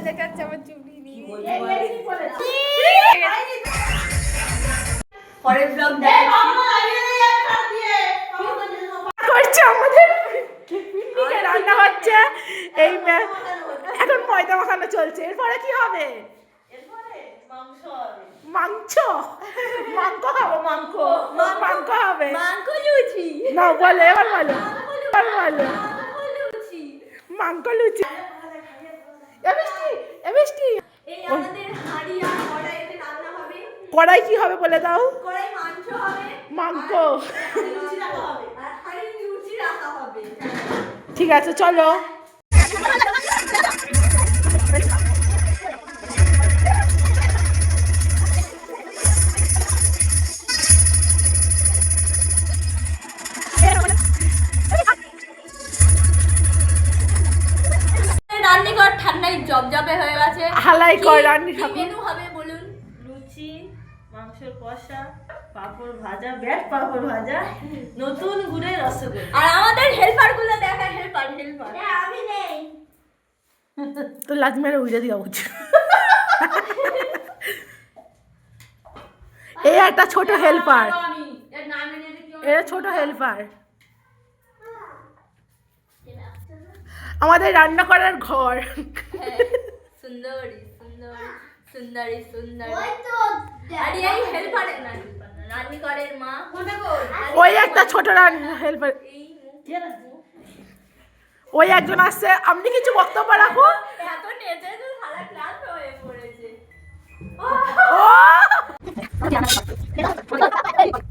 দেখাচ্ছে আমার চুড়ি নিয়ে। পরের ব্লগ করছে আমাদের রান্না হচ্ছে। এই এখন ময়দা মাখানো চলছে। এরপরে কি হবে? মাংস মাংস খাবো। মাংস হবে। মাংস লুচি না বলে এবার বলো মাংস লুচি। এই আমাদের হাঁড়ি আর কড়াইতে রান্না হবে। কড়াই কি হবে বলে দাও? কড়াই মাংস হবে, মাংস। লুচি রাখা হবে আর হাঁড়ি লুচি রাখা হবে। ঠিক আছে চলো। রান্নাঘর ঠান্ডায় জবজবে হয়ে গেছে। হালাই কর রান্নি কি মেনু হবে বলুন? লুচি, মাংসের কষা, পাঁপড় ভাজা, ব্যাট পাঁপড় ভাজা, নতুন গুড়ের রসগোল্লা। আর আমাদের হেল্পার গুলো দেখা হেল্পার আমি নেই। তো লাজ মেরে উড়ে দেওয়া উচিত। এই একটা ছোট হেল্পার, এরা ছোট হেল্পার। আমাদের রান্না করার ঘর। সুন্দরী আর এই হেল্পার না রান্নাঘরের মা ওই একটা ছোট হেল্পার। ওই একজন আসছে। আপনি কিছু বক্তব্য রাখুন। এত নেচে তো সারা ক্লাস হয়ে পড়েছে।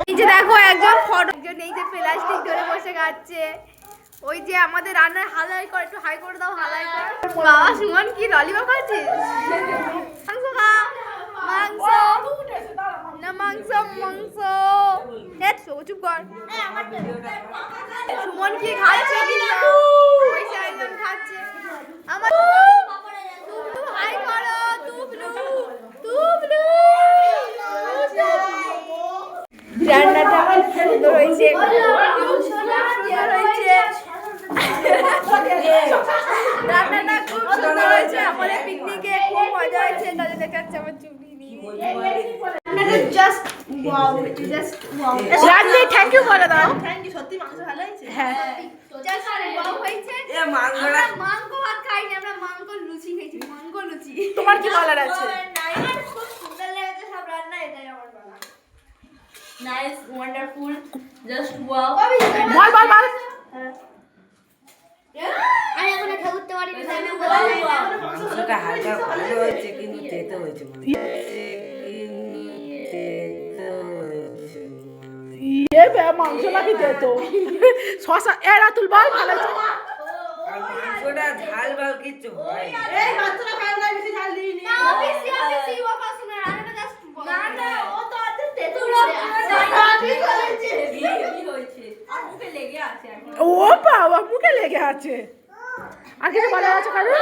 এই যে দেখো একজন এই যে প্লাস্টিক ধরে বসে খাচ্ছে। ওই যে আমাদের রান্নার হালাই কর, একটু হাই করে দাও। হালাই কর। বাবা সুমন কি ললিপপ খাচ্ছিস? মাংস খা। মাংস না মাংস চুপ কর। সুমন কি খাচ্ছে? ওই যে একজন খাচ্ছে। আমার হাই করো। রান্নাটা সুন্দর হয়েছে। রান্নাটা খুব সুন্দর হয়েছে। আমাদের পিকনিকে খুব মজা হয়েছে। তাদের দেখাচ্ছে আমার চুড়ি নিয়ে। রান্নি থ্যাংক ইউ বলে দাও। Thank you. সত্যি মাংস ভালো হয়েছে। হ্যাঁ মাংস ভাত খাইনি আমরা, মাংস লুচি খেয়েছি। মাংস লুচি। তোমার কি বলার আছে? খুব সুন্দর লেগেছে সব রান্না, এটাই আমার বলা। Nice, wonderful, just wow. বল আমি এখন এটা উঠতে পারিনি। মাংসটা হালকা ভালো হয়েছে কিন্তু তেতো হয়েছে। মাংস নাকি যেত শশা। এরা তুল বল ভালো হয়েছে। আর মাংসটা ঝাল ভাল কিচ্ছু হয় না। এই বাচ্চারা খায় না, বেশি ঝাল দিইনি। না বেশি ও পাস না, রান্নাটা জাস্ট না ও তো আছে তেতো ঠিক হয়েছে। কি হয়েছে? আর মুখে লেগে আছে এখন। ও বাবা মুখে লেগে আছে। আর কিছু বলার আছে কারণ?